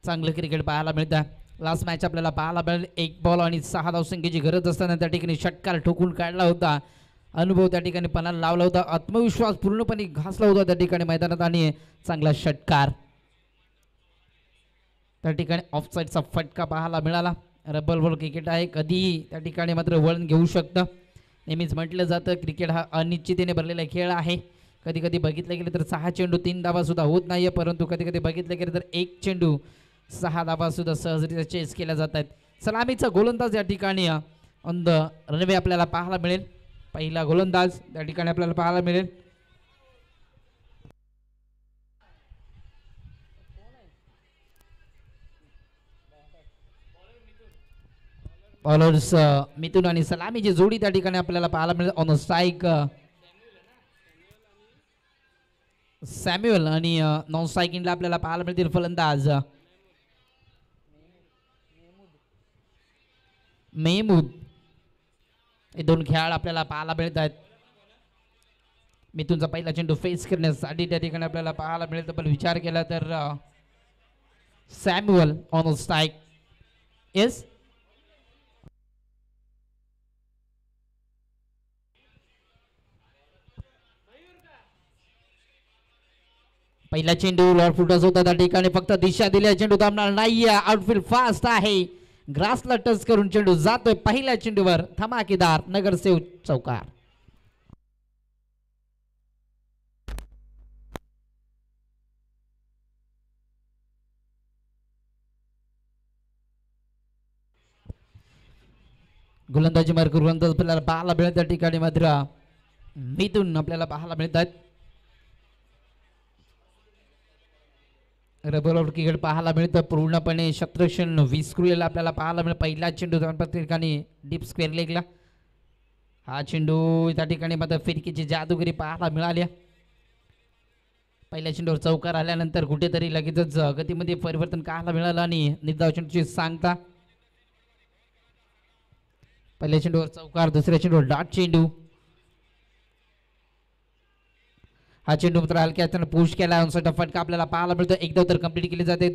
चांगलं क्रिकेट पाहायला मिळतं. लास्ट मॅच आपल्याला पाहायला मिळेल. 1 बॉल आणि 6 धावसंख्येची गरज असताना त्या ठिकाणी षटकार ठोकून काढला होता. अनुभव त्या ठिकाणी पणाला लावला होता. आत्मविश्वास पूर्णपणे घासला होता त्या ठिकाणी मैदानात आणि चांगला षटकार. त्या ठिकाणी ऑफसाईडचा फटका पाहायला मिळाला. रबल बॉल क्रिकेट आहे, कधीही त्या ठिकाणी मात्र वळण घेऊ शकतं. नेहमीच म्हटलं जातं क्रिकेट हा अनिश्चिततेने भरलेला खेळ आहे. कधी कधी बघितलं गेलं तर 6 चेंडू 3 धावा सुद्धा होत नाहीये, परंतु कधी कधी बघितलं गेलं तर 1 चेंडू 6 धावा सुद्धा सहजरित्या चेस केल्या जात आहेत. सलामीचा गोलंदाज या ठिकाणी ऑन द रनवे आपल्याला पाहायला मिळेल. पहिला गोलंदाज त्या ठिकाणी आपल्याला पाहायला मिळेल. बॉलर्स मिथुन आणि सलामीची जोडी त्या ठिकाणी आपल्याला पाहायला मिळेल. ऑन स्ट्राईक सॅम्युअल आणि नॉन स्ट्रायकिंगला आपल्याला पाहायला मिळतील फलंदाज मेहमूद. हे दोन खेळाडू आपल्याला पाहायला मिळत आहेत. मिथुनचा पहिला चेंडू फेस करण्यासाठी त्या ठिकाणी आपल्याला पाहायला मिळेल. पण विचार केला तर सॅम्युअल ऑन स्ट्राईक. येस, पहिला चेंडू लॉर्ड फुटस होता त्या ठिकाणी. फक्त दिशा दिल्या, चेंडू थांबणार नाहीये. आउटफील्ड फास्ट आहे. ग्रासला टच करून चेंडू जातोय पहिल्या चेंडूवर. धमाकेदार नगरसेवक चौकार. गोलंदाजी मार्ग गोलंदाज आपल्याला पाहायला मिळत त्या ठिकाणी मात्र मिथून आपल्याला पाहायला मिळतात. रबर क्रिकेट पाहायला मिळतं. पूर्णपणे शत्रक्षण विस्कळलेला आपल्याला पाहायला मिळेल. पहिला चेंडू त्या ठिकाणी डीप स्क्वेअर लेगला. हा चेंडू त्या ठिकाणी मात्र फिरकीची जादूगिरी पाहायला मिळाली. पहिल्या चेंडूवर चौकार आल्यानंतर कुठेतरी लगेचच गतीमध्ये परिवर्तन पाहायला मिळालं आणि निर्धाव चेंडूची सांगता. पहिल्या चेंडूवर चौकार, दुसऱ्या चेंडूवर डॉट चेंडू. हा चेंडू मात्र हलक्या पुश केला. फटका आपल्याला पाहायला मिळतो. एकदा तर कंप्लीट केली जाते.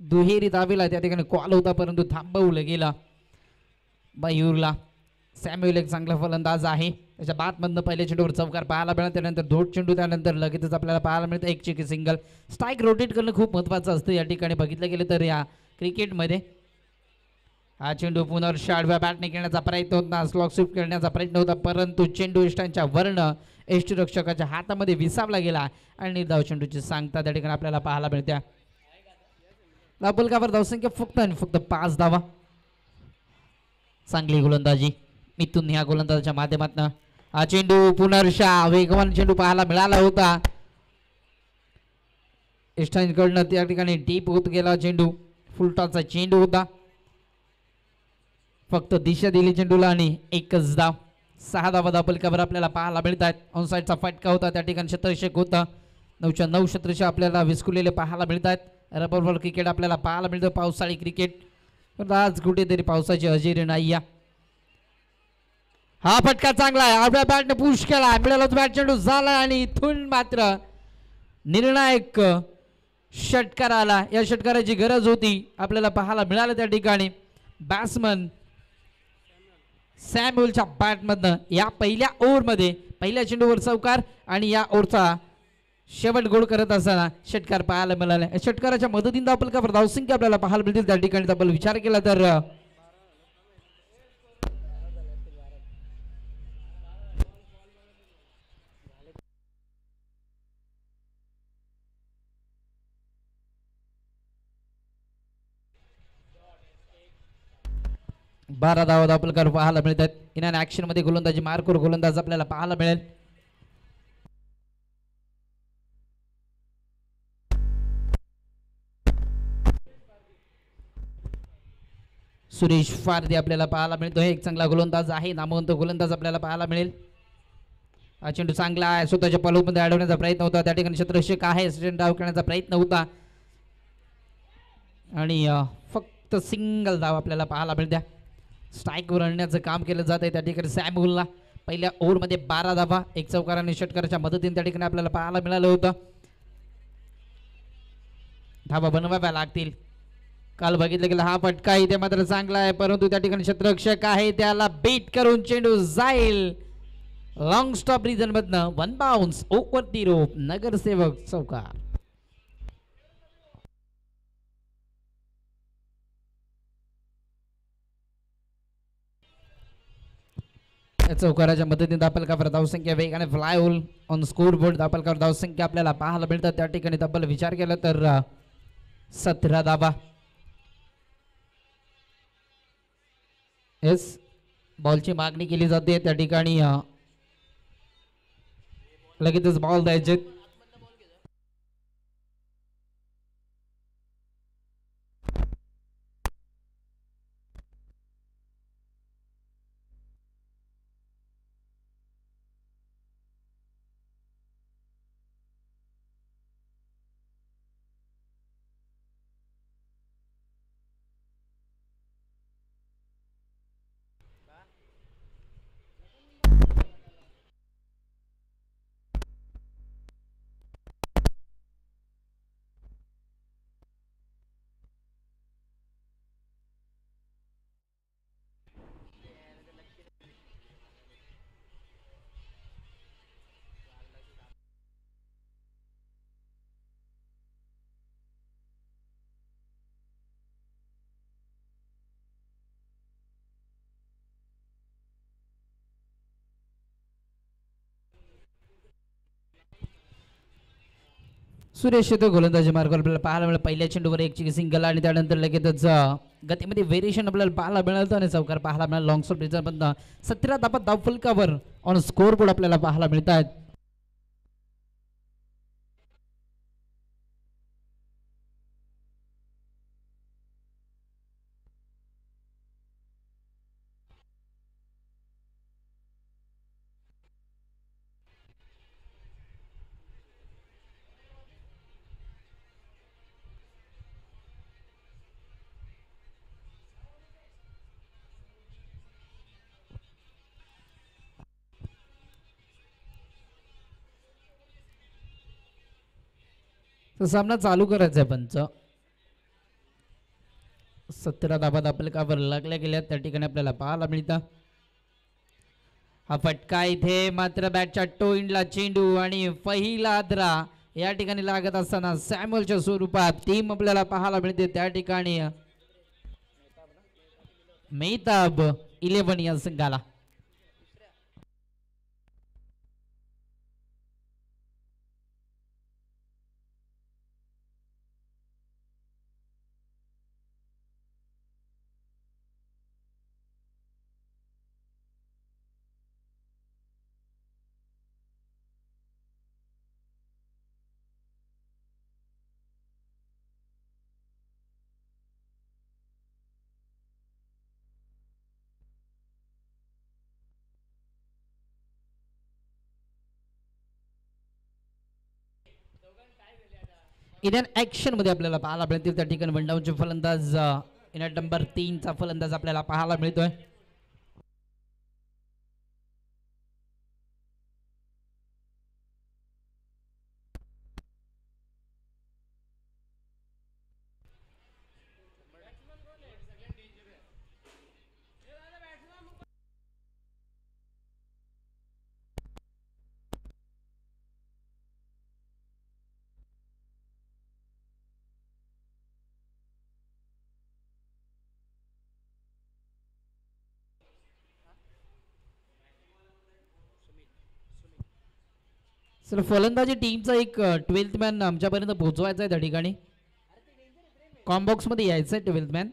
दुहेरी धावेला त्या ठिकाणी कॉल होता, परंतु थांबवलं गेला बायूरला. सॅम्युअल एक चांगला फलंदाज आहे. त्याच्या बातमधनं पहिल्या चेंडूवर चौकार पाहायला मिळाला. त्यानंतर दोन चेंडू, त्यानंतर लगेचच आपल्याला पाहायला मिळतं एक चेकी सिंगल. स्ट्राईक रोटेट करणं खूप महत्त्वाचं असतं या ठिकाणी बघितलं गेलं तर या क्रिकेटमध्ये. हा चेंडू पुनर्ष आडव्या बॅटने खेळण्याचा प्रयत्न होता, स्लॉक स्वीप करण्याचा प्रयत्न होता, परंतु चेंडू इष्टांच्या वर्ण यष्टीरक्षकाच्या हातामध्ये विसावला गेला आणि निर्धाव चेंडूची सांगता त्या ठिकाणी आपल्याला पाहायला मिळत्या. लाभलकावर धावसंख्या फक्त आणि फक्त 5 धावा. चांगली गोलंदाजी मिथून ह्या गोलंदाजाच्या माध्यमातून. हा चेंडू पुनर्शा वेगवान चेंडू पाहायला मिळाला होता. इष्टांकडनं त्या ठिकाणी डीप होत गेला चेंडू. फुलटॉसचा चेंडू होता. फक्त दिशा दिली चेंडूला आणि एकच धाव. 6 धावा धावपलकावर आपल्याला पाहायला मिळतात. ऑनसाईडचा फटका होता त्या ठिकाणी शतरक्षक होता. 9च्या 9 शतरक्षक आपल्याला विस्कुलेले पाहायला मिळतात. रबर बॉल क्रिकेट आपल्याला पाहायला मिळतं. पावसाळी क्रिकेट पण आज कुठेतरी पावसाची हजेरी नाही. हा फटका चांगला आहे. आपल्या बॅटने पुश केला. मिळाला बॅट चेंडू झाला आणि इथून मात्र निर्णायक षटकार आला. या षटकाराची गरज होती, आपल्याला पाहायला मिळालं त्या ठिकाणी. बॅट्समन सॅम्युअलच्या बॅटमधनं या पहिल्या ओव्हरमध्ये पहिल्या चेंडूवर चौकार आणि या ओव्हरचा शेवट गोल करत असताना षटकार पाहायला मिळाला. या षटकाराच्या मदतीने धावपलकावर धावसंख्या आपल्याला पाहायला मिळतील त्या ठिकाणी. आपण विचार केला तर 12 धावा धावपलकावर पाहायला मिळतात. इन अँड ऍक्शन मध्ये गोलंदाजी मार्कवर गोलंदाज आपल्याला पाहायला मिळेल. सुरेश फारदे आपल्याला पाहायला मिळतो. एक चांगला गोलंदाज आहे, नामवंत गोलंदाज आपल्याला पाहायला मिळेल. हा चेंडू चांगला आहे. स्वतःच्या पॉलोमध्ये अडवण्याचा प्रयत्न होता त्या ठिकाणी. शतरक्षक आहे, डाव करण्याचा प्रयत्न होता आणि फक्त सिंगल धाव आपल्याला पाहायला मिळत्या. स्ट्राईकवर आणण्याचं काम केलं जात आहे त्या ठिकाणी. सॅम्युअलला पहिल्या ओव्हरमध्ये 12 धावा एक चौकार आणि षटकाराच्या मदतीने त्या ठिकाणी आपल्याला पाहायला मिळालं होतं. धाबा बनवाव्या लागतील. काल बघितलं गेलं हा फटका इथे मात्र चांगला आहे, परंतु त्या ठिकाणी क्षेत्ररक्षक आहे त्याला बीट करून चेंडू जाईल लॉंग स्टॉप रिजन मधनं. One bounce over the rope. नगरसेवक चौकार. चौकाराच्या मदतीने धापलकावर धावसंख्या वेगाने फ्लाय होल ऑन स्कोर बोर्ड. धापलकावर धावसंख्या आपल्याला पाहायला मिळतात. त्या ठिकाणी तब्बल विचार केला तर 17 धाबा. येस, बॉलची मागणी केली जाते त्या ठिकाणी. लगेचच बॉल द्यायचे. सुरेश येतो गोलंदाजी मार्गावर आपल्याला पाहायला मिळालं. पहिल्या चेंडूवर एक सिंगल आणि त्यानंतर लगेचच गतीमध्ये व्हेरिएशन आपल्याला पाहायला मिळालं आणि चौकार पाहायला मिळाला. लॉंग स्टॉप रिझन मधनं 17 धाबा धाव फलकावर ऑन स्कोर बोर्ड आपल्याला पाहायला मिळतात. तर सामना चालू करायचा आहे पंच. 17 धाबा धापलकावर लागल्या गेल्या त्या ठिकाणी आपल्याला पाहायला मिळतं. हा फटका इथे मात्र बॅटच्या टोइंडला चेंडू आणि पहिला आदरा या ठिकाणी लागत असताना सॅम्युअलच्या स्वरूपात टीम आपल्याला पाहायला मिळते. त्या ठिकाणी मेहताब 11 या संघाला. इथं ऍक्शन मध्ये आपल्याला पाहायला मिळतील. त्या ठिकाणी वनडाऊनचे फलंदाज इनिंग नंबर 3 चा फलंदाज आपल्याला पाहायला मिळतोय. सर फलंदाजी टीमचा एक 12th मॅन आमच्यापर्यंत पोहोचवायचा आहे. त्या ठिकाणी कॉम्बॉक्स मध्ये यायचं आहे 12th मॅन.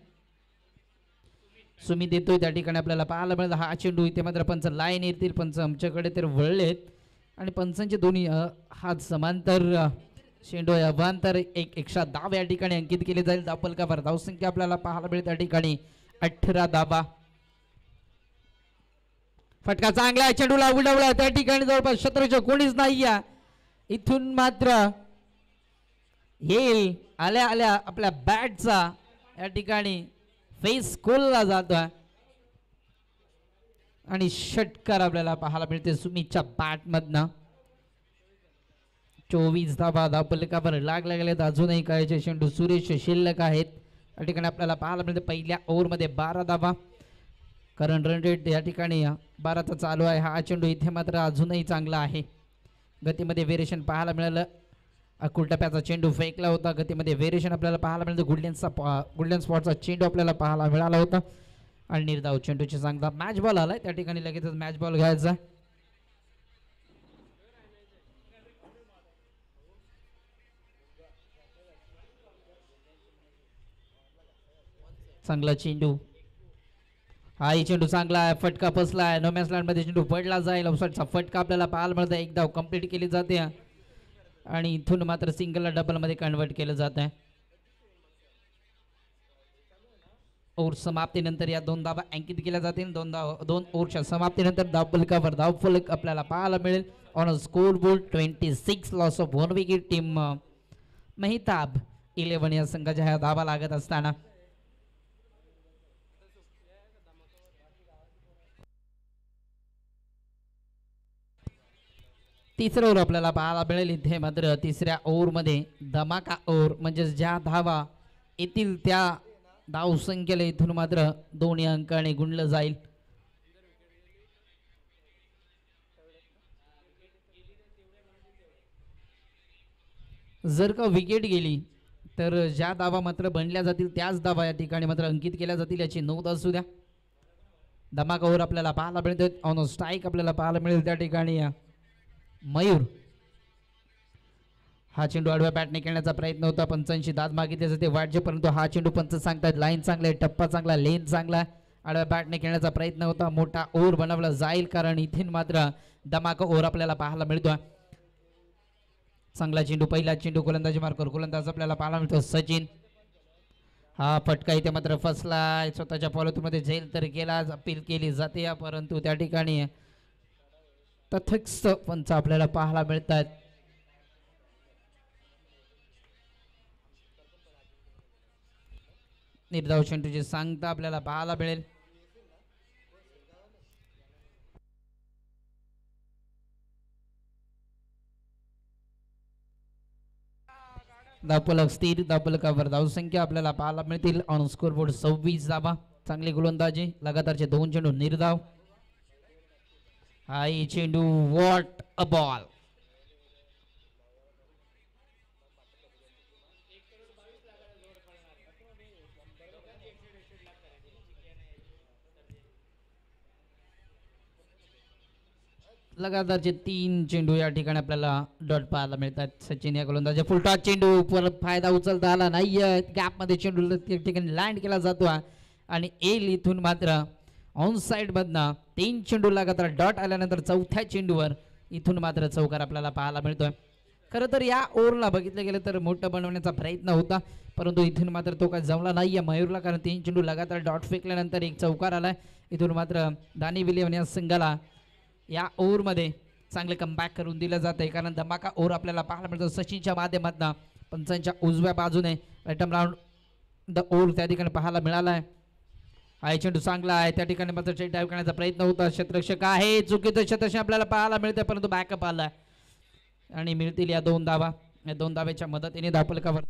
सुमित देतोय त्या ठिकाणी आपल्याला पाहायला मिळेल. हा चेंडू इथे मात्र पंच लाईन येतील. पंच आमच्याकडे तर वळलेत आणि पंचांचे दोन्ही हात समांतर चेंडू अभांतर एक एक्स्ट्रा धाव या ठिकाणी अंकित केले जाईल. धावफलकावर धावसंख्या आपल्याला पाहायला मिळेल त्या ठिकाणी 18 धाबा. फटका चांगला आहे. चेंडूला उडवला त्या ठिकाणी जवळपास शत्रूच्या कोणीच नाही. इथून मात्र येईल आल्या आल्या आपल्या बॅटचा या ठिकाणी फेस खोलला जातोय आणि षटकार आपल्याला पाहायला मिळते सुमितच्या बॅट मधनं. 24 धावा धावफलकावर लागलेत. अजूनही काळाचे चेंडू सुरेश शिल्लक आहेत. या ठिकाणी आपल्याला पाहायला मिळते पहिल्या ओव्हरमध्ये 12 धावा. कारण रन रेट या ठिकाणी 12चा चालू आहे. हा चेंडू इथे मात्र अजूनही चांगला आहे. गतीमध्ये व्हेरिएशन पाहायला मिळालं. कुलटप्प्याचा चेंडू फेकला होता. गतीमध्ये व्हेरिएशन आपल्याला पाहायला मिळतं. गोल्डन स्पॉटचा चेंडू आपल्याला पाहायला मिळाला होता आणि निर्धाव चेंडूची सांगता मॅच बॉल आलाय. त्या ठिकाणी लगेचच मॅच बॉल घ्यायचा. चांगला चेंडू. हाही चेंडू चांगला आहे. फटका बसला आहे. नो मॅच मध्ये चेंडू पडला जाईल. ऑफसाईडचा फटका आपल्याला पाहायला मिळतं. एक धाव कंप्लीट केली जाते आणि इथून मात्र सिंगलला डबलमध्ये कन्वर्ट केलं जात आहे. ओव्हर समाप्तीनंतर या 2 धावा अंकित केल्या जातील. 2 ओव्हरच्या समाप्तीनंतर धावफलकावर धावफलक आपल्याला पाहायला मिळेल. On a score board 26 loss of 1 wicket. Team Mehtab 11 या संघाच्या ह्या धावा लागत असताना तिसरं ओव्हर आपल्याला पाहायला मिळेल. इथे मात्र तिसऱ्या ओव्हरमध्ये धमाका ओव्हर म्हणजे ज्या धावा येतील त्या धाव संख्येला इथून मात्र 2 अंकाने गुणलं जाईल. जर का विकेट गेली तर ज्या धावा मात्र बनल्या जातील त्याच धावा या ठिकाणी मात्र अंकित केल्या जातील याची नोंद असू द्या. धमाका ओव्हर आपल्याला पाहायला मिळते. ऑन स्ट्राईक आपल्याला पाहायला मिळेल त्या ठिकाणी मयूर. हा चेंडू आडव्या बॅटने खेळण्याचा प्रयत्न होता. पंचांची दाद मागितली जाते वाटजे परंतु हा चेंडू पंच सांगतात लाईन चांगला आहे, टप्पा चांगला, लेन चांगला. आडव्या बॅटने खेळण्याचा प्रयत्न होता. मोठा ओव्हर बनवला जाईल कारण इथे मात्र धमाका ओव्हर आपल्याला पाहायला मिळतो. चांगला चेंडू. पहिला चेंडू गोलंदाजी मार्कर गोलंदाज आपल्याला पाहायला मिळतो सचिन. हा फटका इथे मात्र फसला. स्वतःच्या पॉलिथीनमध्ये झेल तर गेला. अपील केली जाते परंतु त्या ठिकाणी तथस्थ पंच आपल्याला पाहायला मिळतात. निर्धाव चेंडूची सांगता आपल्याला पाहायला मिळेल. धावफलक स्थिर. धावफलकावर धावसंख्या आपल्याला पाहायला मिळतील. ऑन स्कोर बोर्ड 26 धावा. चांगली गोलंदाजी. लगातारचे 2 चेंडू निर्धाव. हाई चेंडू. What a ball. लगातारचे 3 चेंडू या ठिकाणी आपल्याला डॉट पाहायला मिळतात. सचिन या गोलंदाजा फुलटॉस चेंडू परत फायदा उचलता आला नाही. गॅप मध्ये चेंडू त्या ठिकाणी लँड केला जातो आणि एल इथून मात्र ऑन साइड मधनं 3 चेंडू लगातार डॉट आल्यानंतर चौथ्या चेंडूवर इथून मात्र चौकार आपल्याला पाहायला मिळतोय. खरं तर या ओव्हरला बघितलं गेलं तर मोठं बनवण्याचा प्रयत्न होता परंतु इथून मात्र तो काय जमला नाही आहे मयूरला कारण 3 चेंडू लगातार डॉट फेकल्यानंतर एक चौकार आलाय. इथून मात्र दानी विलियम या संघाला या ओव्हरमध्ये चांगले कमबॅक करून दिलं जात आहे कारण धमाका ओव्हर आपल्याला पाहायला मिळतो. सचिनच्या माध्यमातून पंचांच्या उजव्या बाजूने राईटम राऊंड द ओव्हर त्या ठिकाणी पाहायला मिळाला आहे. हा चेंडू चांगला आहे. त्या ठिकाणी मात्र चेंडू डाईव्ह करण्याचा प्रयत्न होता. क्षेत्ररक्षक आहे. चुकीचं क्षेत्ररक्षण आपल्याला पाहायला मिळते परंतु बॅकअप आला आणि मिळतील या 2 धावा. या 2 धावेच्या मदतीने धावफलकावर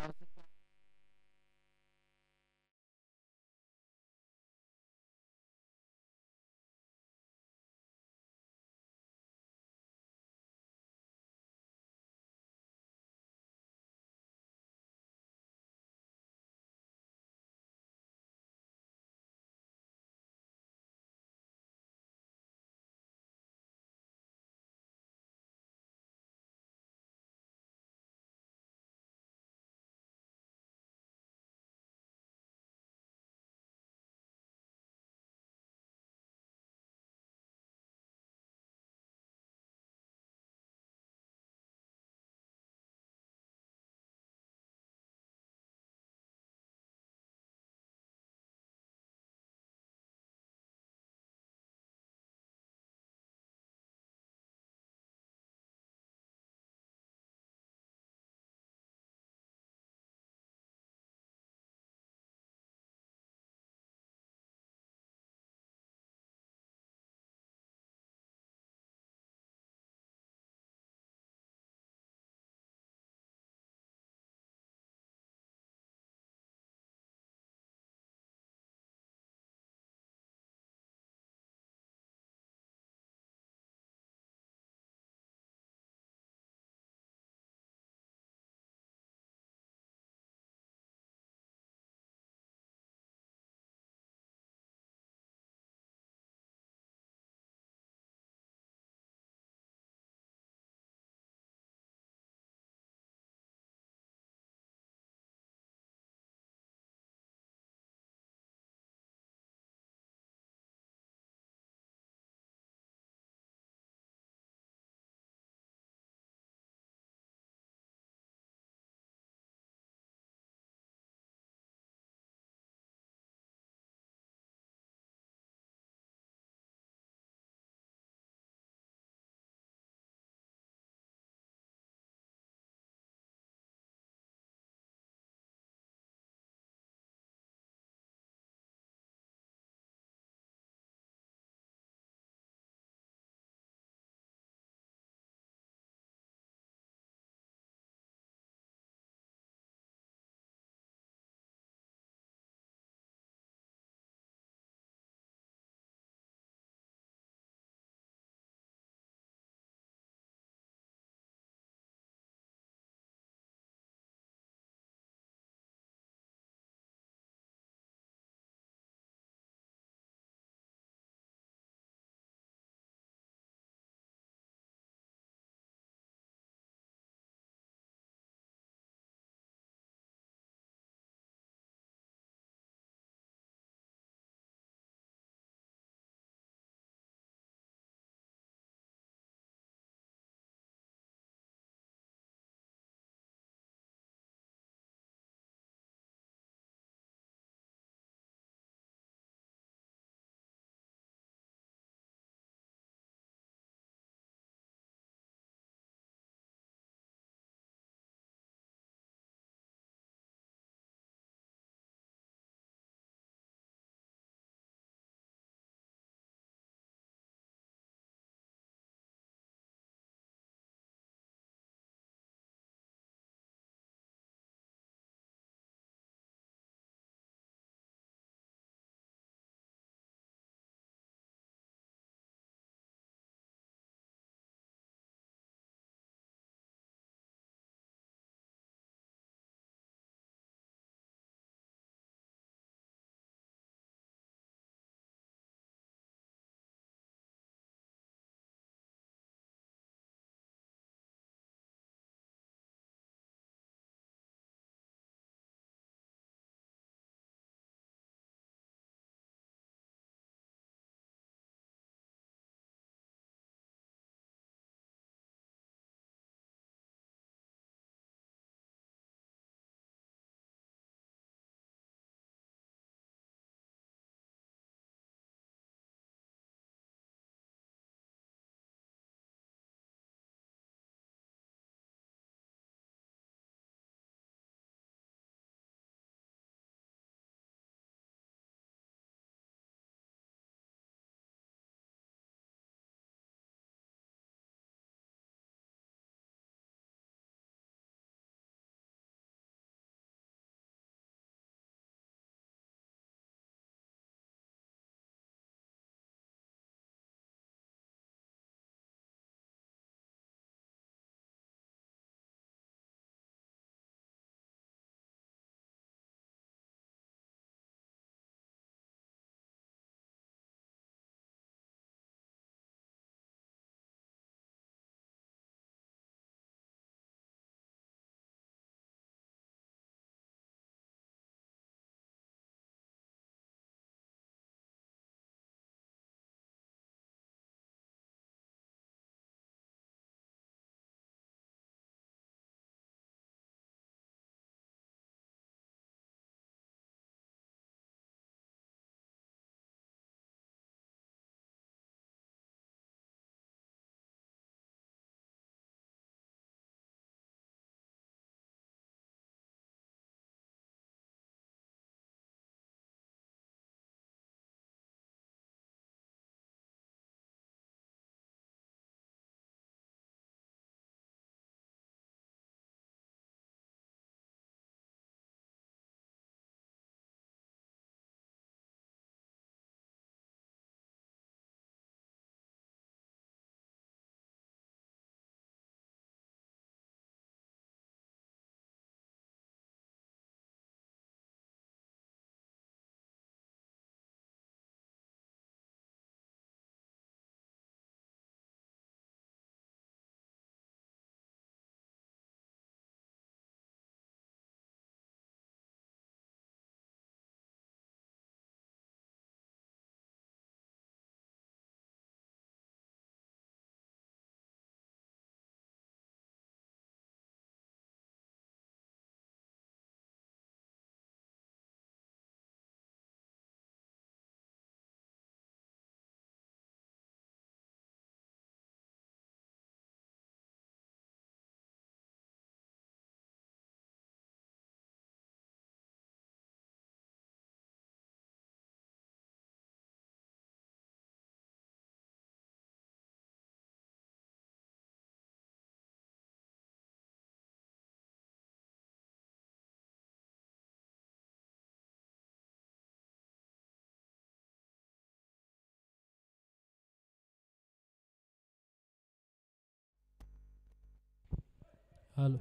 हॅलो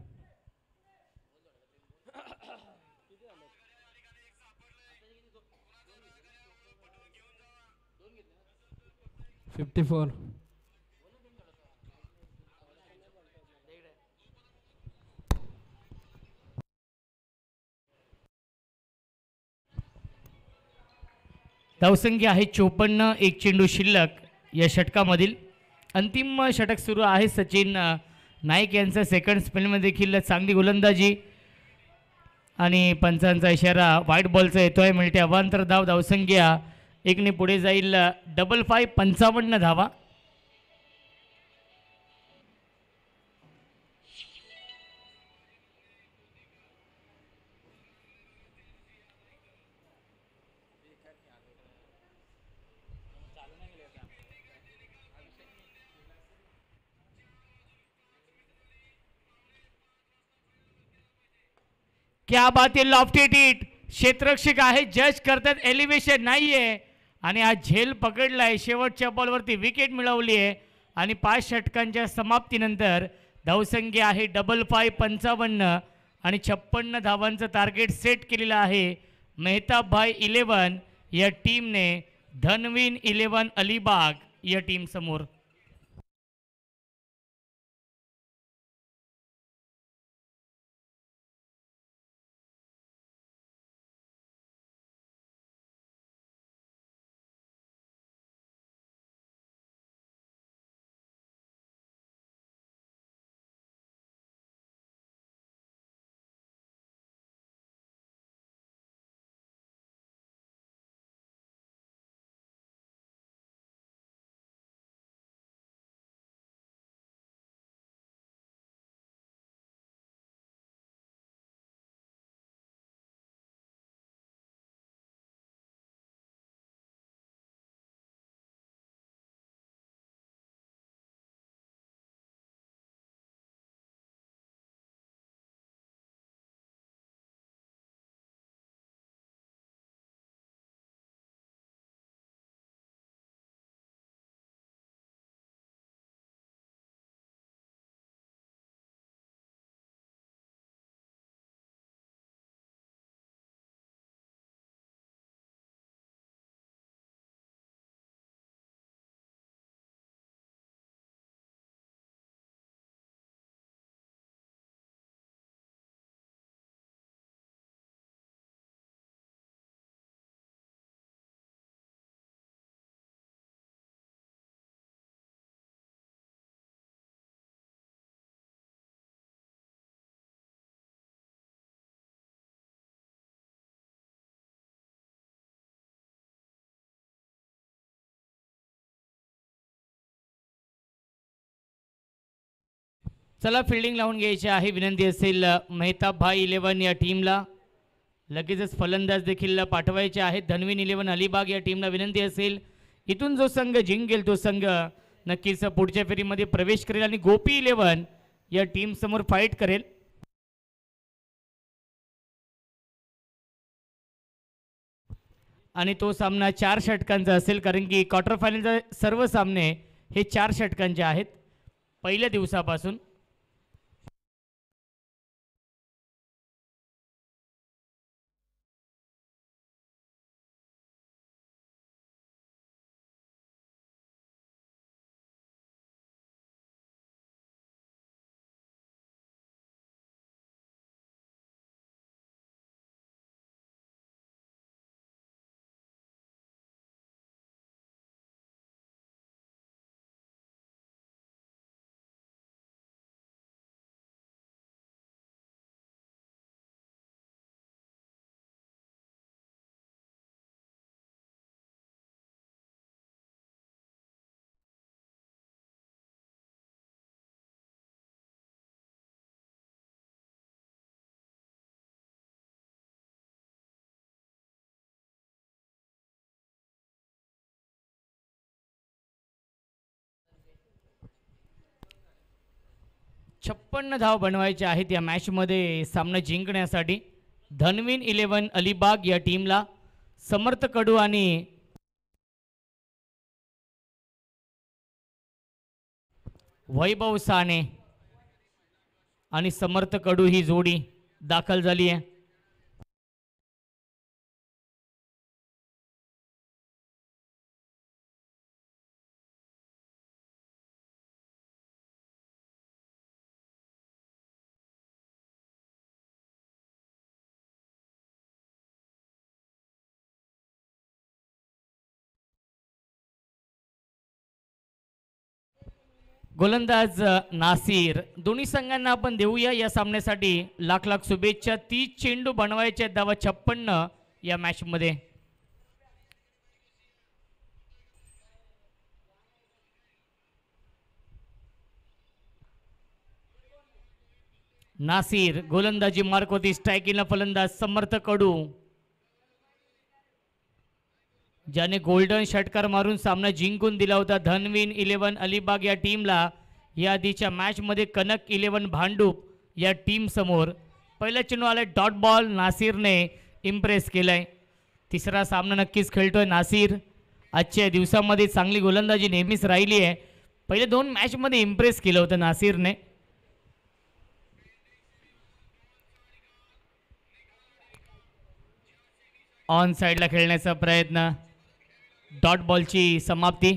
54. धावसंख्या आहे 54. एक चेंडू शिल्लक या षटकामधील. अंतिम षटक सुरू आहे. सचिन नाईक यांचं सेकंड स्पेलमध्ये देखील चांगली गोलंदाजी आणि पंचांचा इशारा व्हाईट बॉलचा येतोय. मिळते अवांतर धाव. धावसंख्या 1ने पुढे जाईल. 5-5 55 धावा. क्या बात आहे. Lofted hit. क्षेत्ररक्षक आहे. जज करतात. एलिव्हेशन नाहीये आणि आज झेल पकडलाय. शेवटच्या बॉलवरती विकेट मिळवली आहे आणि 5 षटकांच्या समाप्तीनंतर धावसंख्या आहे 5-5 55 आणि 56 धावांचं टार्गेट सेट केलेलं आहे. मेहताब भाई 11 या टीमने धनवीन 11 अलिबाग या टीम समोर. चला फिल्डिंग लावून घ्यायची आहे. विनंती असेल मेहताब भाई 11 या टीमला. लगेचच फलंदाज देखील पाठवायचे आहेत. धनवीन 11 अलिबाग या टीमला विनंती असेल, इथून जो संघ जिंकेल तो संघ नक्कीच पुढच्या फेरीमध्ये प्रवेश करेल आणि गोपी 11 या टीम समोर फाईट करेल. आणि तो सामना 4 षटकांचा असेल, कारण की क्वार्टर फायनलचे सर्व सामने हे 4 षटकांचे आहेत पहिल्या दिवसापासून. छप्पन्न धाव बनवायचे आहेत या मॅचमध्ये सामना जिंकण्यासाठी. धनवीन 11 अलिबाग या टीमला समर्थ कडू आणि वैभव साने आणि समर्थ कडू ही जोडी दाखल झाली आहे. गोलंदाज नासिर. दोन्ही संघांना आपण देऊया या सामन्यासाठी लाख लाख शुभेच्छा. 30 चेंडू बनवायचे आहेत, धावा 56 या मॅच मध्ये. नासिर गोलंदाजी मार्क होती. स्ट्रायकिंगला फलंदाज समर्थ कडू, ज्याने गोल्डन षटकार मारून सामना जिंकून दिला होता धनविन 11 अलिबाग या टीमला. या आधीच्या मॅच मध्ये कनक 11 भांडूप या टीम समोर. पहिला चेंडू आलाय डॉट बॉल. नासिरने इम्प्रेस केलाय. तिसरा सामना नक्कीच खेळतोय नासिर. आजच्या दिवसामध्ये चांगली गोलंदाजी नेहमीच राहिली आहे. पहिले 2 मॅच मध्ये इम्प्रेस केलं होतं नासिरने. ऑन साइडला खेळण्याचा प्रयत्न. डॉट बॉलची समाप्ती.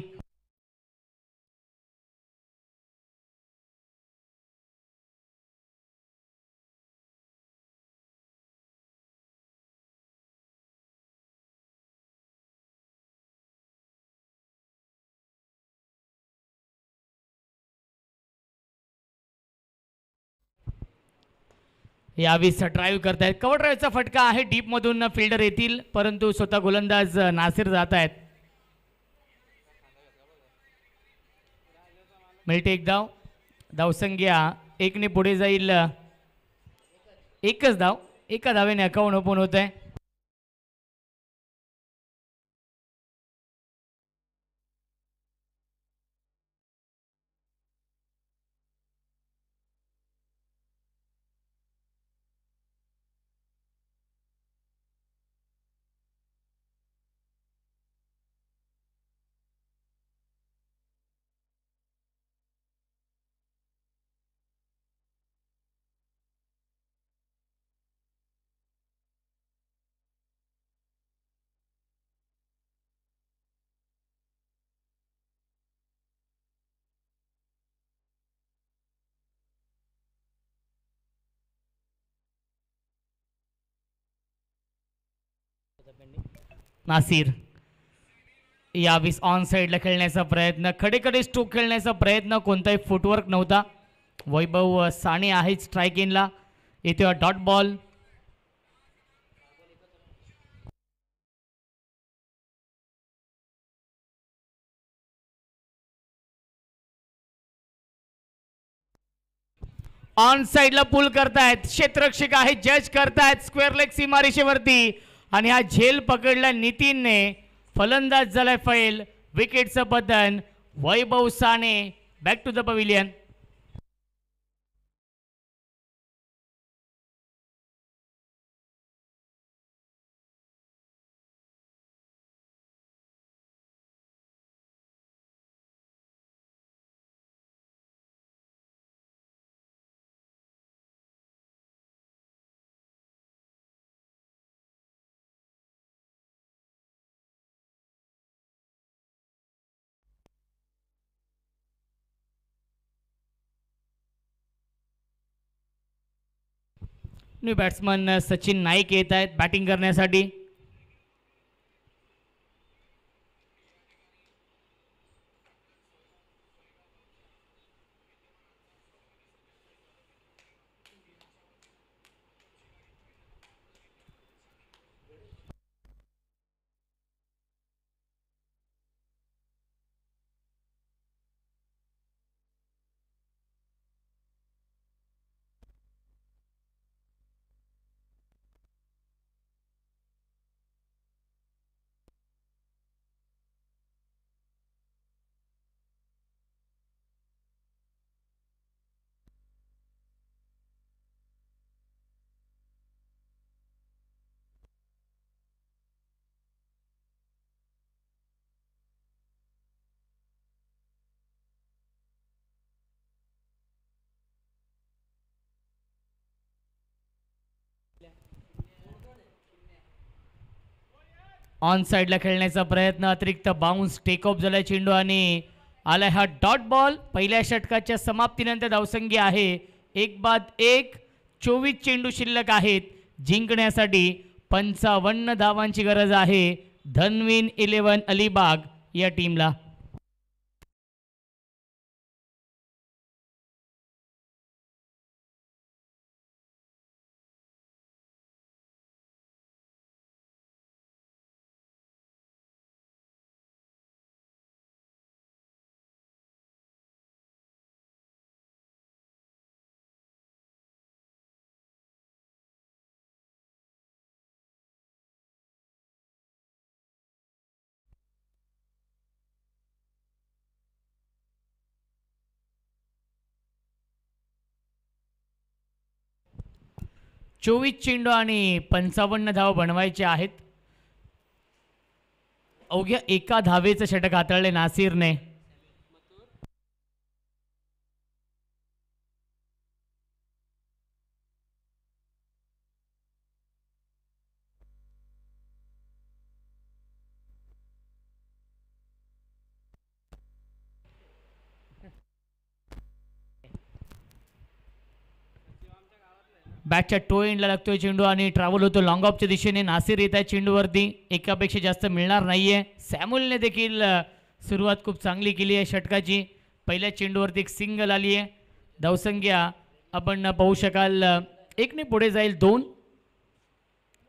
यावेळी ड्राईव्ह करतायत. कव्हर ड्राईव्हचा फटका आहे. डीप मधून फिल्डर येतील, परंतु स्वतः गोलंदाज नासिर जात आहेत. मिळते एक धाव. धावसंख्या 1 ने पुढे जाईल. एकच धाव. एका धावेने अकाउंट ओपन होत आहे. नासिर यावेळी ऑन साइडला खेळण्याचा प्रयत्न. खडेकडे स्ट्रोक खेळण्याचा प्रयत्न. कोणताही फुटवर्क नव्हता. वैभव साने आहे स्ट्रायकिंगला. येतो डॉट बॉल. ऑन साइडला पुल करतायत. क्षेत्ररक्षक आहे, जज करतायत स्क्वेअर लेग सीमारेषेवरती. आणि हा झेल पकडला नितीनने. फलंदाज झालाय फैल. विकेटचं पतन. Vaibhav Sane back to the pavilion. New batsman Sachin Naik येत आहेत बॅटिंग करण्यासाठी. ऑन साइडला खेळण्याचा प्रयत्न, अतिरिक्त बाउन्स, टेक ऑफ झाला चेंडू आणि आलाय हा डॉट बॉल. पहिल्या षटकाच्या समाप्तीनंतर धावसंख्या आहे 1-1. 24 चेंडू शिल्लक आहेत. जिंकण्यासाठी 55 धावांची गरज आहे धनवीन 11 अलिबाग या टीमला. चोवीस चेंडू आणि 55 धाव बनवायचे आहेत. अवघ्या एका धावेचं षटक हाताळले नासिरने. बॅटच्या टो एंडला लागतोय चेंडू आणि ट्रॅव्हल होतो लॉंग ऑफच्या दिशेने. नासिर येत आहे चेंडूवरती. एकापेक्षा जास्त मिळणार नाहीये. सॅम्युलने देखील सुरुवात खूप चांगली केली आहे षटकाची. पहिल्या चेंडूवरती एक सिंगल आली आहे. धावसंख्या आपण पाहू शकाल 1ने पुढे जाईल.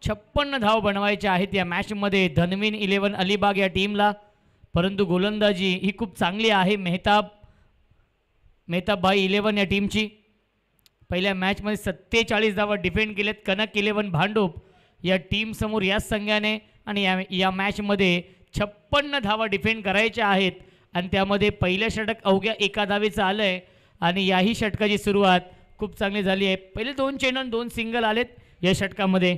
56 धाव बनवायच्या आहेत या मॅचमध्ये धनवीन 11 अलिबाग या टीमला. परंतु गोलंदाजी ही खूप चांगली आहे मेहताब भाई 11 या टीमची. पहिल्या मॅचमध्ये 47 धावा डिफेंड केलेत कनक 11 भांडूप या टीमसमोर याच संघाने. आणि या मॅचमध्ये 56 धावा डिफेंड करायच्या आहेत आणि त्यामध्ये पहिलं षटक अवघ्या एका धावेचं आलं आहे आणि याही षटकाची सुरुवात खूप चांगली झाली आहे. पहिले 2 चेंडू 2 सिंगल आलेत या षटकामध्ये.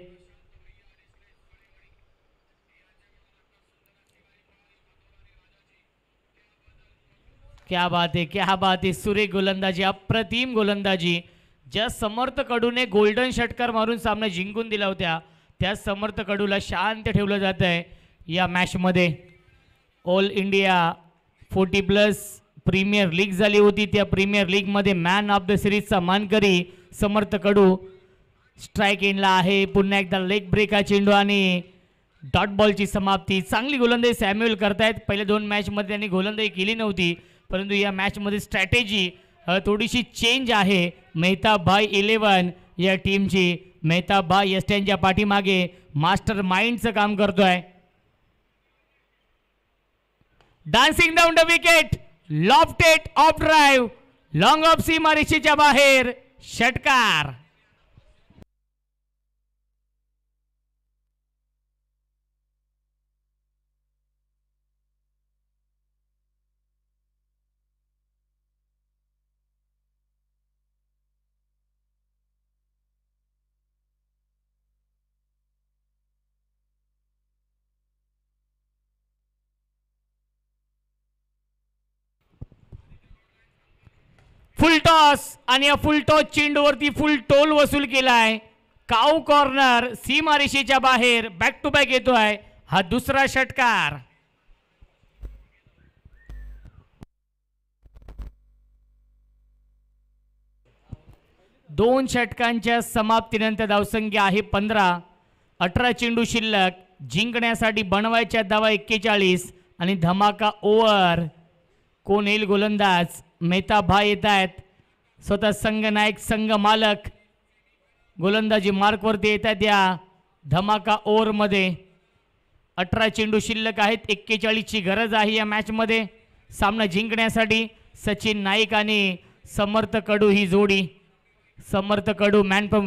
क्या बात आहे. सुरेख गोलंदाजी, अप्रतिम गोलंदाजी. ज्या समर्थ कडूने गोल्डन षटकार मारून सामना जिंकून दिला होत्या त्या समर्थ कडूला शांत ठेवलं जात आहे या मॅचमध्ये. ऑल इंडिया 40+ प्रीमियर लीग झाली होती. त्या प्रीमियर लीगमध्ये मॅन ऑफ द सिरीजचा मानकरी समर्थ कडू. स्ट्राईक एंडला आहे. पुन्हा एकदा लेग ब्रेक हा चेंडू आणि डॉट बॉलची समाप्ती. चांगली गोलंदाजी सॅम्युअल करतायत. पहिल्या 2 मॅचमध्ये त्यांनी गोलंदाजी केली नव्हती परंतु या मॅचमध्ये स्ट्रॅटेजी थोडीशी चेंज आहे मेहताब भाई 11 या टीमची. मेहताब भाई या स्टँडच्या पाठीमागे मास्टर माइंडचं काम करतोय. Dancing down the wicket, lofted of drive, long of सीमारेषेच्या बाहेर षटकार. फुल टॉस आणि या फुल टॉस चेंडूवरती फुल टोल वसूल केलाय. काऊ कॉर्नर सीमारेषेच्या बाहेर बॅक टू बॅक येतोय हा दुसरा षटकार. दोन षटकांच्या समाप्तीनंतर धावसंख्या आहे 15. 18 चेंडू शिल्लक. जिंकण्यासाठी बनवायच्या धावा 41 आणि धमाका ओव्हर. कोण येईल गोलंदाज? मेहताब भाई येत आहेत. स्वतः संघ नायक संघ मालक गोलंदाजी मार्कवरती येत आहेत या धमाका ओव्हरमध्ये. 18 चेंडू शिल्लक आहेत. 41 ची गरज आहे या मॅचमध्ये सामना जिंकण्यासाठी. सचिन नाईक आणि समर्थ कडू ही जोडी. समर्थ कडू मॅन फ्रॉम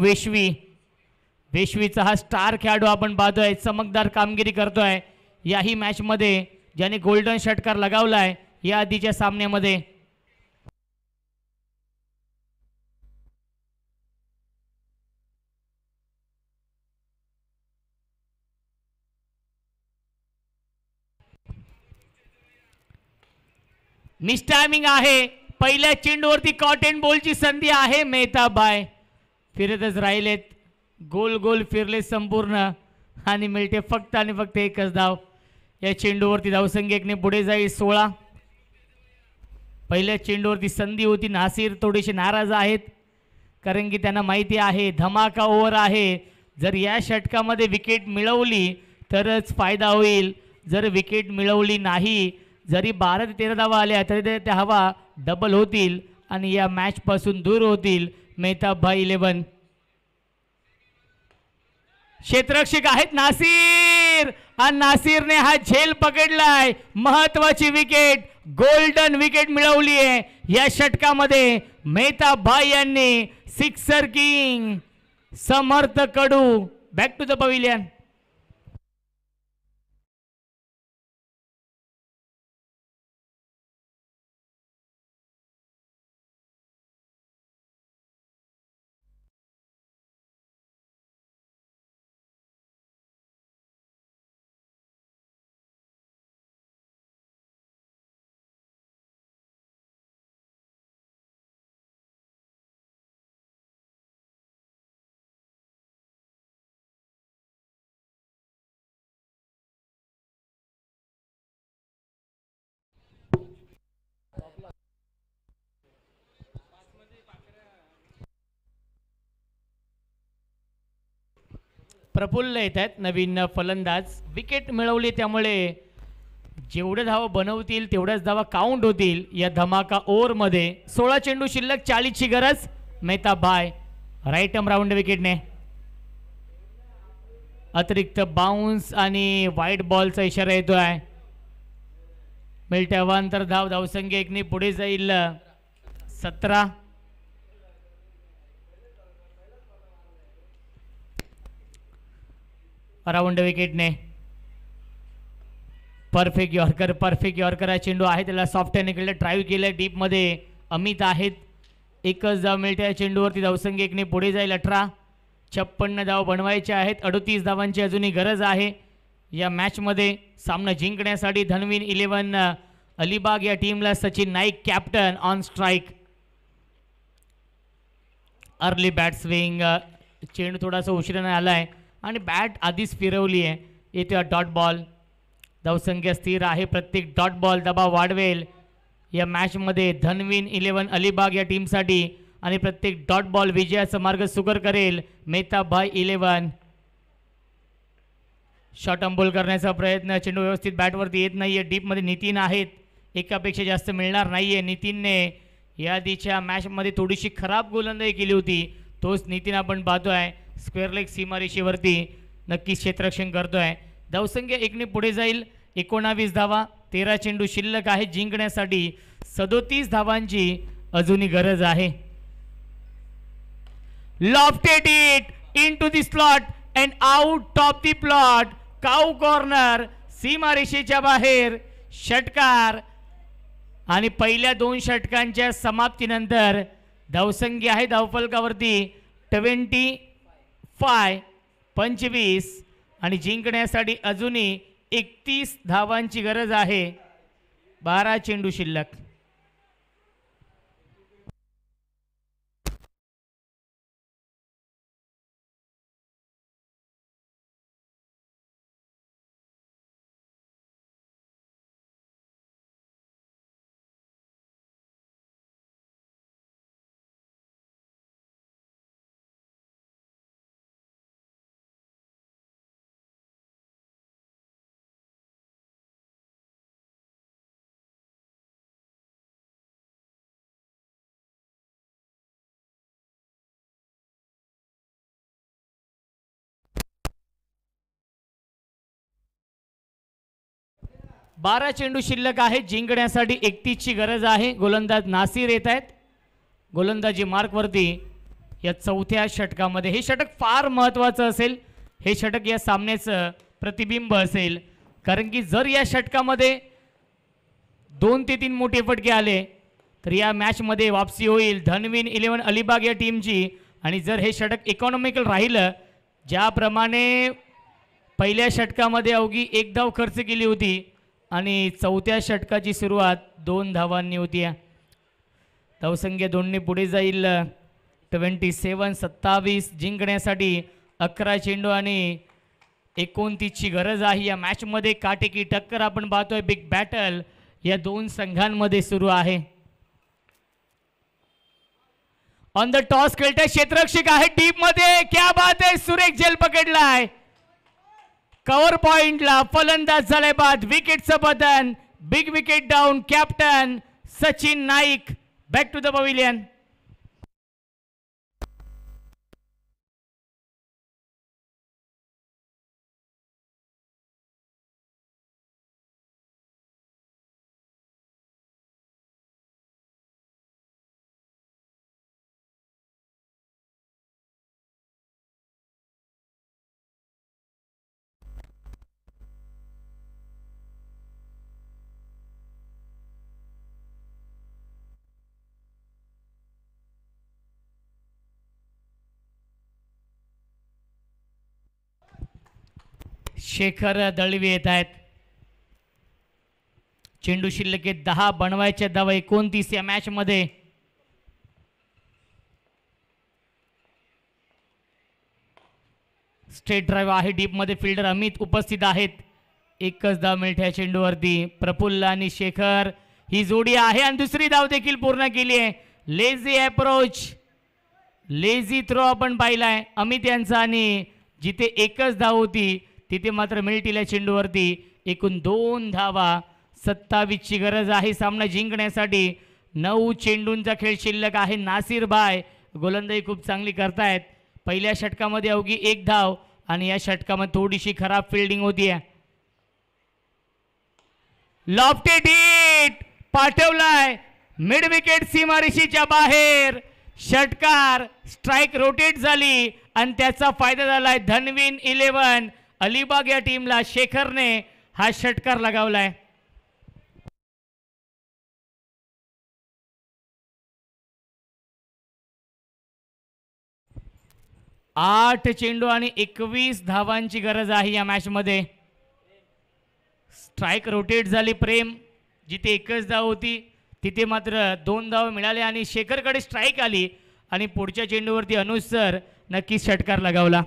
वेशवीचा हा स्टार खेळाडू आपण पाहतोय. चमकदार कामगिरी करतोय याही मॅचमध्ये ज्याने गोल्डन षटकार लगावलाय या आधीच्या सामन्यामध्ये. मिसटायमिंग आहे. पहिल्या चेंडूवरती कॉटन बॉलची संधी आहे. मेहताब भाई फिरतच राहिलेत. गोल गोल फिरले संपूर्ण आणि मिळते फक्त आणि फक्त एकच धाव. या चेंडूवरती धावसंख्या एकने पुढे जाईल 16. पहिल्या चेंडूवरती संधी होती. नासिर थोडेसे नाराज आहेत कारण की त्यांना माहिती आहे धमाका ओव्हर आहे. जर या षटकामध्ये विकेट मिळवली तरच फायदा होईल. जर विकेट मिळवली नाही, जरी 12 ते 13 धावा आल्या तरी त्या हवा डबल होतील आणि या मॅचपासून दूर होतील मेहताब भाई 11. क्षेत्ररक्षक आहेत नासिर आणि नासिरने हा झेल पकडलाय. महत्वाची विकेट, गोल्डन विकेट मिळवली आहे या षटकामध्ये. मेहताब भाई यांनी sixer king Samarth Kadu back to the pavilion. Prafull येत आहेत नवीन फलंदाज. विकेट मिळवली त्यामुळे जेवढे धावा बनवतील तेवढ्याच धावा काउंट होतील या धमाका ओव्हरमध्ये. 16 चेंडू शिल्लक, 40ची गरज. मेहताब भाई राईट आर्म राऊंड विकेटने. अतिरिक्त बाउन्स आणि वाईट बॉलचा इशारा येतोय. मिळते अवांतर धाव. धावसंख्या एकने पुढे जाईल 17. राऊंड विकेटने. परफेक्ट यॉर्कर हा चेंडू आहे त्याला सॉफ्ट हँड ड्राईव्ह केलं डीप मध्ये. अमित आहेत. एकच धाव मिळते या चेंडूवरती. धावसंख्या एकने पुढे जाईल 18. 56 धाव बनवायचे आहेत. 38 धावांची अजूनही गरज आहे या मॅचमध्ये. सामना जिंकण्यासाठी धनवीन 11 अलिबाग या टीमला Sachin Naik captain on strike. Early bat swing. चेंडू थोडासा उशिराने आलाय आणि बॅट आधीच फिरवली आहे. येतो डॉट बॉल. धावसंख्या स्थिर आहे. प्रत्येक डॉट बॉल दबाव वाढवेल या मॅचमध्ये धनवीन 11 अलिबाग या टीमसाठी आणि प्रत्येक डॉट बॉल विजयाचा मार्ग सुकर करेल मेहताब भाई 11. शॉर्ट अंबोल करण्याचा प्रयत्न. चेंडू व्यवस्थित बॅटवरती येत नाहीये. डीपमध्ये नितीन आहेत. एकापेक्षा जास्त मिळणार नाहीये. नितीनने याआधीच्या मॅचमध्ये थोडीशी खराब गोलंदाजी केली होती. तोच नितीन आपण पाहतोय स्क्वेअर लेग सीमारेषेवरती नक्कीच क्षेत्ररक्षण करतोय. धावसंख्या एकने पुढे जाईल 19 धावा. 13 चेंडू शिल्लक आहे. जिंकण्यासाठी 37 धावांची अजूनही गरज आहे. Lofted it into the slot and out of the plot. Cow corner सीमारेषेच्या बाहेर. षटकार आणि पहिल्या 2 षटकांच्या समाप्तीनंतर धावसंख्या आहे धावफलकावरती 25 आणि जिंकण्यासाठी अजूनही 31 धावांची गरज आहे. 12 चेंडू शिल्लक. बारा चेंडू शिल्लक आहे. जिंकण्यासाठी 31ची गरज आहे. गोलंदाज नासिर येत आहेत गोलंदाजी मार्कवरती या चौथ्या षटकामध्ये. हे षटक फार महत्त्वाचं असेल. हे षटक या सामन्याचं प्रतिबिंब असेल कारण की जर या षटकामध्ये 2 ते 3 मोठे फटके आले तर या मॅचमध्ये वापसी होईल धनवीन 11 अलिबाग या टीमची. आणि जर हे षटक इकॉनॉमिकल राहिलं ज्याप्रमाणे पहिल्या षटकामध्ये अवघी 1 धाव खर्च केली होती आणि चौथ्या षटकाची सुरुवात 2 धावांनी होती. धावसंख्या 2ने पुढे जाईल 27. जिंकण्यासाठी 11 चेंडू आणि 29ची गरज आहे या मॅच मध्ये. काटेकी टक्कर आपण पाहतोय. बिग बॅटल या दोन संघांमध्ये सुरू आहे. ऑन द टॉस खेळते क्षेत्ररक्षक आहे डीप मध्ये. क्या बात आहे, सुरेख झेल पकडलाय. कव्हर पॉइंटला फलंदाज झाले बाद. विकेटचं बदन. Big wicket down. Captain Sachin Naik back to the pavilion. Shekhar Dalvi येत आहेत. चेंडू शिल्लक 10 बनवायचे धावा 29 या मॅच मध्ये. स्ट्रेट ड्राईव्ह आहे डीप मध्ये. फिल्डर अमित उपस्थित आहेत. एकच धाव मिळते या चेंडूवरती. प्रफुल्ल आणि शेखर ही जोडी आहे आणि दुसरी धाव देखील पूर्ण केली आहे. लेझी अप्रोच, लेझी थ्रो आपण पाहिलाय अमित यांचा आणि जिथे एकच धाव होती तिथे मात्र मिळतील या चेंडूवरती. एकूण 2 धावा. 27ची गरज आहे सामना जिंकण्यासाठी. 9 चेंडूंचा खेळ शिल्लक आहे. नासिर भाई गोलंदाजी खूप चांगली करतायत. पहिल्या षटकामध्ये अवघी 1 धाव आणि या षटकामध्ये थोडीशी खराब फिल्डिंग होतीये. लॉफ्टेड हिट पाठवलाय मिड विकेट सीमारेषेच्या बाहेर. षटकार स्ट्राइक रोटेट झाली आणि त्याचा फायदा झालाय धनवीन 11 अलिबाग या टीमला. शेखरने हा षटकार लगावलाय. आठ चेंडू आणि 21 धावांची गरज आहे या मॅच मध्ये. स्ट्राइक रोटेट झाली प्रेम. जिथे एकच धाव होती तिथे मात्र 2 धाव मिळाले आणि शेखरकडे स्ट्राइक आली आणि पुढच्या चेंडूवरती अनुज सर नक्कीच षटकार लगावला.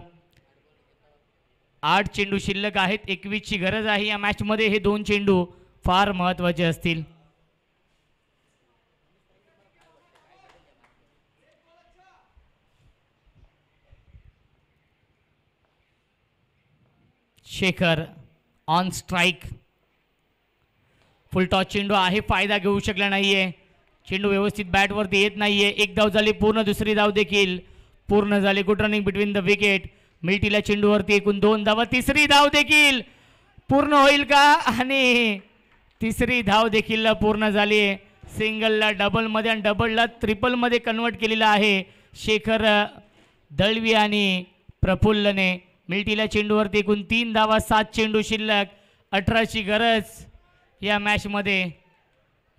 8 चेंडू शिल्लक आहेत. 21ची गरज आहे या मॅच मध्ये. हे 2 चेंडू फार महत्वाचे असतील. Shekhar on strike. Full toss चेंडू आहे. फायदा घेऊ शकला नाहीये. चेंडू व्यवस्थित बॅटवरती येत नाहीये. 1 धाव झाली पूर्ण. दुसरी धाव देखील पूर्ण झाली. Good running between the wicket. मिळतीला चेंडूवरती एकूण 2 धावा. तिसरी धाव देखील पूर्ण होईल का? आणि तिसरी धाव देखील पूर्ण झाली. सिंगलला डबलमध्ये आणि डबलला ट्रिपलमध्ये कन्वर्ट केलेला आहे शेखर दळवी आणि प्रफुल्लने. मिळतीला चेंडूवरती एकूण 3 धावा. 7 चेंडू शिल्लक. 18ची गरज या मॅचमध्ये.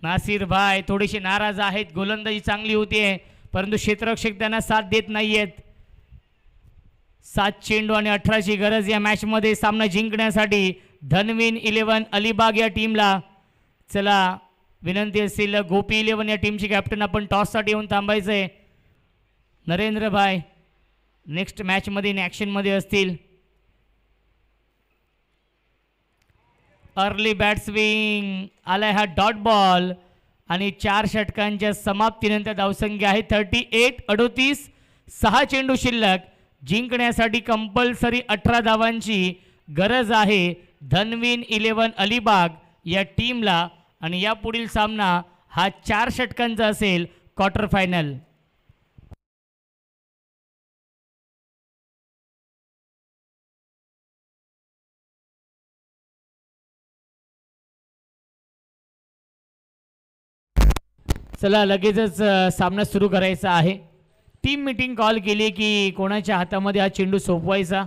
नासिर भाई थोडेसे नाराज आहेत. गोलंदाजी चांगली होतीये परंतु क्षेत्ररक्षक त्यांना साथ देत नाहीयेत. 7 चेंडू आणि 18ची गरज या मॅचमध्ये सामना जिंकण्यासाठी धनवीन 11 अलिबाग या टीमला. चला विनंती असेल गोपी 11 या टीमची कॅप्टन आपण टॉससाठी येऊन थांबायचंय. नरेंद्र भाई नेक्स्ट मॅचमध्ये इन ॲक्शनमध्ये असतील. अर्ली बॅट स्विंग आलाय हा डॉट बॉल आणि 4 षटकांच्या समाप्तीनंतर धावसंख्या आहे 38. 38. 6 चेंडू शिल्लक. जिंकण्यासाठी कंपल्सरी 18 धावांची गरज आहे धनवीन 11 अलिबाग या टीमला आणि या पुढील सामना हा 4 षटकांचा असेल क्वार्टर फायनल. चला लगेचच सामना सुरू करायचा आहे. टीम मीटिंग कॉल केली की कोणाच्या हातामध्ये हा चेंडू सोपवायचा.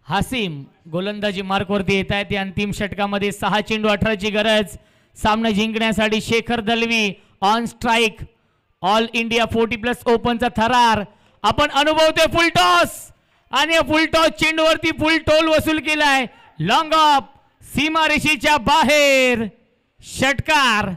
हासिम गोलंदाजी मार्कवरती येत आहेत. या अंतिम षटकामध्ये 6 चेंडू 18ची गरज सामना जिंकण्यासाठी. Shekhar Dalvi on strike. All India 40+ ओपनचा थरार आपण अनुभवतोय. फुल टॉस आणि फुल टॉस चेंडूवरती फुल टोल वसूल केलाय. लॉंग ऑफ सीमारेषेच्या बाहेर षटकार.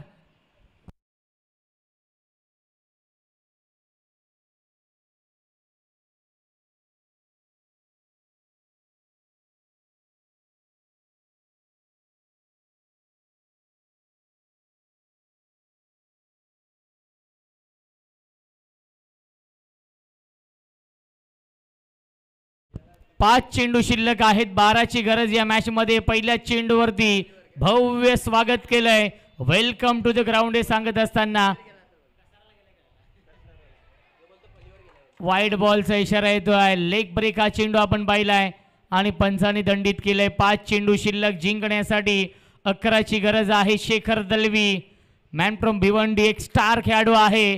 पाच चेंडू शिल्लक आहेत. 12ची गरज या मॅच मध्ये. पहिल्या चेंडूवरती भव्य स्वागत केलंय. वेलकम टू द ग्राउंड हे सांगत असताना वाईड बॉलचा इशारा येतोय. लेग ब्रेक हा चेंडू आपण पाहिलाय आणि पंचाने दंडित केलंय. 5 चेंडू शिल्लक जिंकण्यासाठी 11ची गरज आहे. शेखर दलवी मॅन फ्रॉम भिवंडी एक स्टार खेळाडू आहे.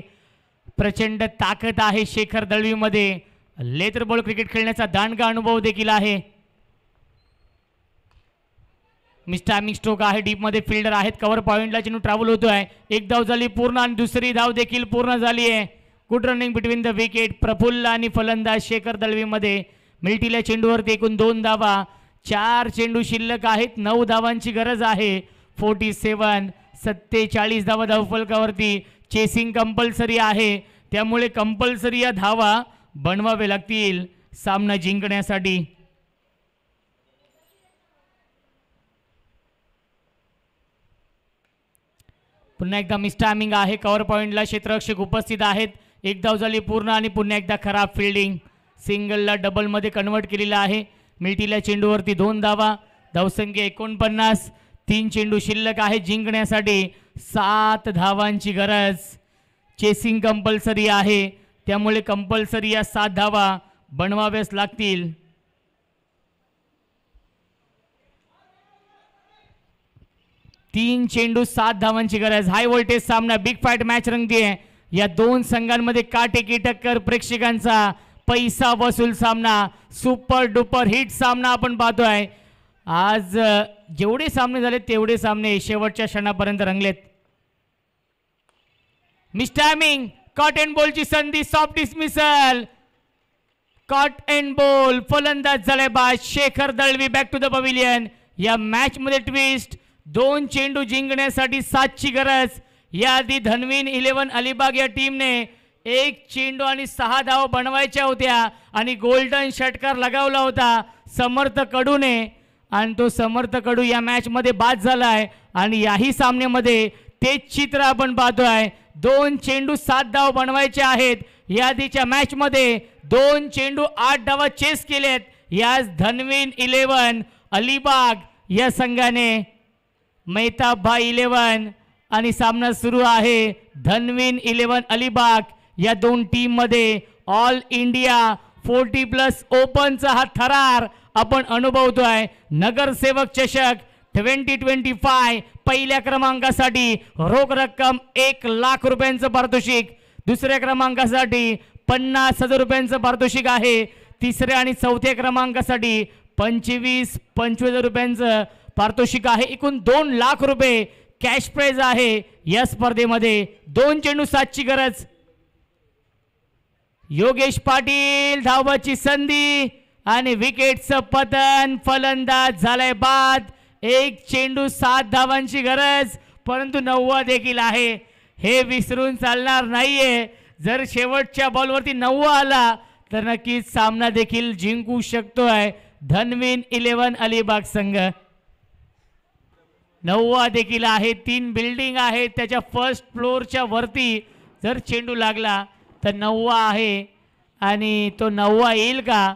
प्रचंड ताकद आहे शेखर दलवी मध्ये. लेदर बॉल क्रिकेट खेळण्याचा दांडगा अनुभव देखील आहे. मिस्टायमिंग स्ट्रोक आहे. डीप मध्ये फिल्डर आहेत. कव्हर पॉइंटला चेंडू ट्रॅव्हल होतोय. एक धाव झाली पूर्ण आणि दुसरी धाव देखील पूर्ण झाली आहे. Good running between the wicket. Prafull आणि फलंदाज शेखर दलवी मध्ये. मिल्टील्या चेंडूवरती एकूण 2 धावा. 4 चेंडू शिल्लक आहेत. 9 धावांची गरज आहे. 47 धावा धावफलकावरती. चेसिंग कंपल्सरी आहे त्यामुळे कंपल्सरी या धावा बनवावे लागतील सामना जिंकण्यासाठी. पुन्हा एकदा मिस्टायमिंग आहे. कव्हर पॉइंटला क्षेत्ररक्षक उपस्थित आहेत. एक धाव झाली पूर्ण आणि पुन्हा एकदा खराब फिल्डिंग. सिंगलला डबल मध्ये कन्वर्ट केलेला आहे. मिल्टील्या चेंडूवरती 2 धावा. धावसंख्या 49. 3 चेंडू शिल्लक आहे जिंकण्यासाठी. 7 धावांची गरज. चेसिंग कंपल्सरी आहे त्यामुळे कंपल्सरी या 7 धावा बनवाव्याच लागतील. तीन चेंडू 7 धावांची गरज. हाय व्होल्टेज सामना. बिग फाईट मॅच रंगतीये. या 2 संघांमध्ये काटेकी टक्कर. प्रेक्षकांचा पैसा वसूल सामना. सुपर डुपर हिट सामना आपण पाहतोय. आज जेवढे सामने झाले तेवढे सामने शेवटच्या क्षणापर्यंत रंगलेत. मिस्टायमिंग कॉट अँड बॉलची संधी. Soft dismissal. Caught and ball. फलंदाज झालाय बाद. Shekhar Dalvi back to the pavilion. या मॅच मध्ये ट्विस्ट. 2 चेंडू जिंकण्यासाठी 7ची गरज. याआधी धनवीन 11 अलिबाग या टीमने 1 चेंडू आणि 6 धावा बनवायच्या होत्या आणि गोल्डन षटकार लगावला होता समर्थ कडूने आणि तो समर्थ कडू या मॅच मध्ये बाद झालाय आणि याही सामन्यामध्ये तेच चित्र आपण पाहतोय. 2 चेंडू 7 धावा बनवायचे आहेत. याआधीच्या मॅच मध्ये 2 चेंडू 8 धावा चेस केलेत. याच धनवीन 11 अलिबाग या संघाने. मेहताब भाई 11 आणि सामना सुरू आहे. धनवीन 11 अलिबाग या 2 टीम मध्ये ऑल इंडिया 40+ ओपनचा हा थरार आपण अनुभवतोय. नगरसेवक चषक 2025 पहिल्या क्रमांकासाठी रोख रक्कम 1 लाख रुपयांचं पारितोषिक. दुसऱ्या क्रमांकासाठी 50,000 रुपयांचं पारितोषिक आहे. तिसऱ्या आणि चौथ्या क्रमांकासाठी 25,000 रुपयांचं पारितोषिक आहे. एकूण 2 लाख रुपये कॅश प्राइज आहे या स्पर्धेमध्ये. 2 चेंडू 7ची गरज. योगेश पाटील धावाची संधी आणि विकेटचं पतन. फलंदाज झालाय बाद. 1 चेंडू 7 धावांची गरज परंतु 9वा देखील आहे. हे विसरून चालणार नाहीये. जर शेवटच्या बॉलवरती 9वा आला तर नक्कीच सामना देखील जिंकू शकतोय धनवीन 11 अलिबाग संघ. 9वा देखील आहे. 3 बिल्डिंग आहेत त्याच्या फर्स्ट फ्लोअरच्या वरती जर चेंडू लागला तर 9वा आहे आणि तो 9वा येईल का.